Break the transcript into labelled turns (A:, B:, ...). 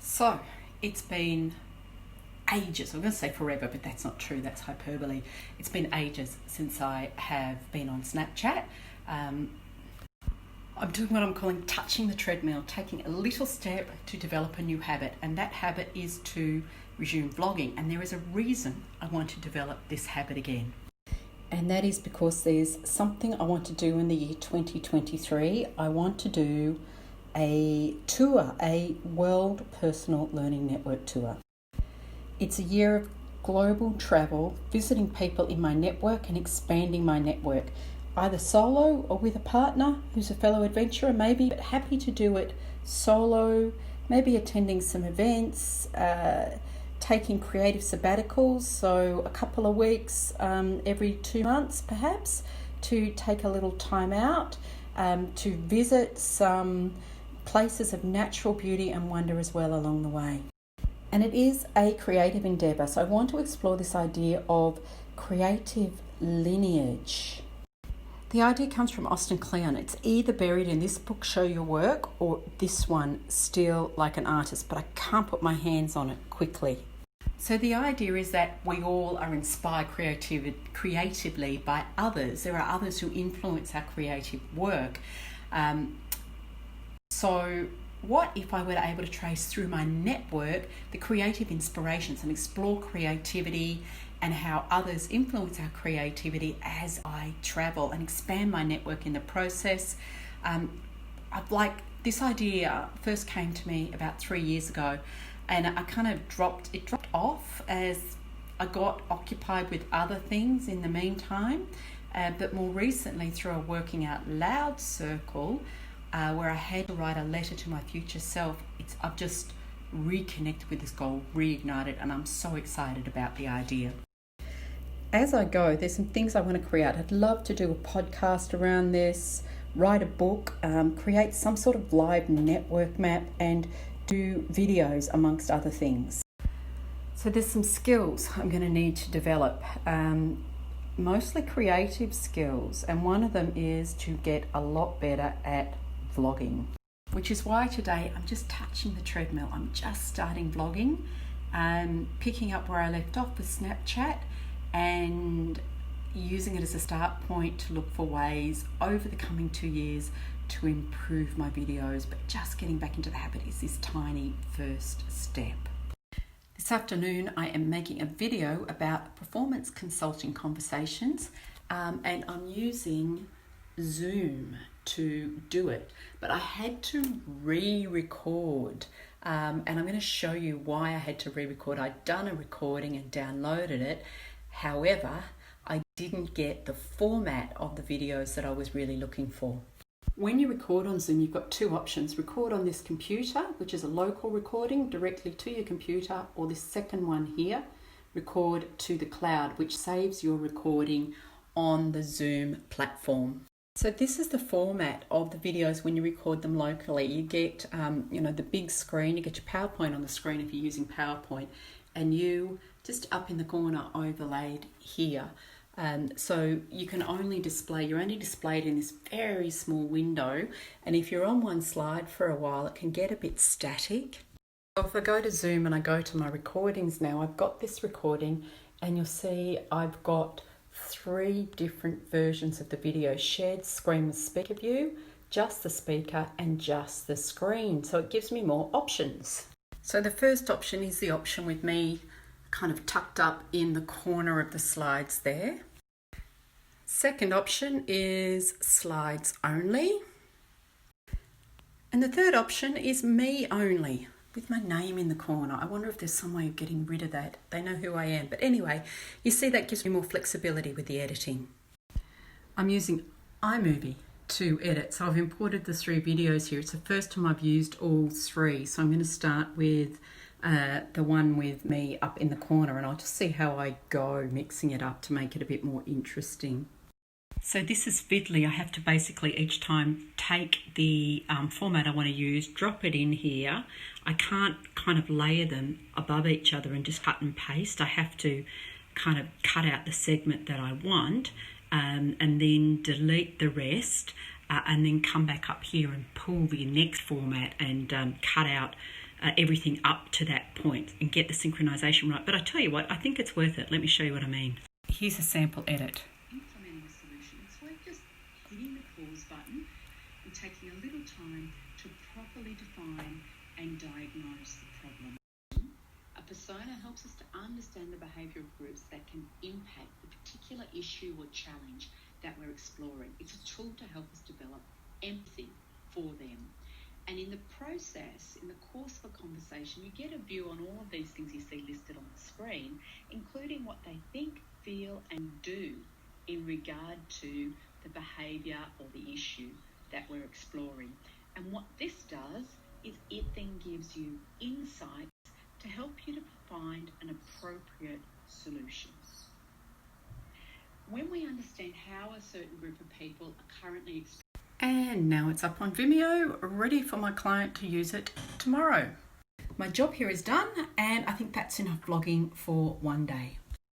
A: So it's been ages. I'm going to say forever, but that's not true. That's hyperbole. It's been ages since I have been on Snapchat. I'm doing what I'm calling touching the treadmill, taking a little step to develop a new habit, and that habit is to resume vlogging. And there is a reason I want to develop this habit again. And that is because there's something I want to do in the year 2023. I want to do a tour, a World Personal Learning Network tour. It's a year of global travel, visiting people in my network and expanding my network, either solo or with a partner who's a fellow adventurer maybe, but happy to do it solo, maybe attending some events, taking creative sabbaticals, so a couple of weeks every 2 months perhaps, to take a little time out, to visit some places of natural beauty and wonder as well along the way. And it is a creative endeavour, so I want to explore this idea of creative lineage. The idea comes from Austin Kleon. It's either buried in this book, Show Your Work, or this one, Steal Like an Artist, but I can't put my hands on it quickly. So the idea is that we all are inspired creatively by others. There are others who influence our creative work. So what if I were able to trace through my network the creative inspirations and explore creativity and how others influence our creativity as I travel and expand my network in the process? This idea first came to me about 3 years ago, and I kind of dropped off as I got occupied with other things in the meantime. But more recently, through a Working Out Loud circle, where I had to write a letter to my future self, I've just reconnected with this goal, reignited, and I'm so excited about the idea. As I go, there's some things I want to create. I'd love to do a podcast around this, write a book, create some sort of live network map, and do videos amongst other things. So there's some skills I'm going to need to develop, mostly creative skills, and one of them is to get a lot better at vlogging, which is why today I'm just touching the treadmill. I'm just starting vlogging, picking up where I left off with Snapchat and using it as a start point to look for ways over the coming 2 years to improve my videos. But just getting back into the habit is this tiny first step. This afternoon I am making a video about performance consulting conversations, and I'm using Zoom to do it, but I had to re-record, and I'm going to show you why I had to re-record. I'd done a recording and downloaded it. However, I didn't get the format of the videos that I was really looking for. When you record on Zoom, you've got two options: record on this computer, which is a local recording directly to your computer, or this second one here, record to the cloud, which saves your recording on the Zoom platform. So this is the format of the videos when you record them locally. You get, the big screen, you get your PowerPoint on the screen if you're using PowerPoint, and you just up in the corner overlaid here. So you can you're only displayed in this very small window, and if you're on one slide for a while, it can get a bit static. So if I go to Zoom and I go to my recordings now, I've got this recording, and you'll see I've got 3 different versions of the video: shared screen with speaker view, just the speaker, and just the screen. So it gives me more options. So the first option is the option with me kind of tucked up in the corner of the slides there. Second option is slides only. And the third option is me only, with my name in the corner. I wonder if there's some way of getting rid of that. They know who I am. But anyway, you see, that gives me more flexibility with the editing. I'm using iMovie to edit. So I've imported the 3 videos here. It's the first time I've used all 3. So I'm going to start with the one with me up in the corner, and I'll just see how I go mixing it up to make it a bit more interesting. So this is Vidly. I have to basically each time take the format I want to use, drop it in here. I can't kind of layer them above each other and just cut and paste. I have to kind of cut out the segment that I want, and then delete the rest, and then come back up here and pull the next format and cut out
B: everything up to that point and get the synchronization right. But I tell you what, I think it's worth it. Let me show you what I mean. Here's a sample edit.
C: Implementing a solution, it's worth just hitting the pause button and taking a little time to properly define and diagnose the problem. A persona helps us to understand the behavioural groups that can impact the particular issue or challenge that we're exploring. It's a tool to help us develop empathy for them. And in the process, in the course of a conversation, you get a view on all of these things you see listed on the screen, including what they think, feel and do in regard to the behaviour or the issue that we're exploring. And what this does is it then gives you insights to help you to find an appropriate solution. When we understand how a certain group of people are currently experiencing.
A: And now it's up on Vimeo, ready for my client to use it tomorrow. My job here is done, and I think that's enough vlogging for one day.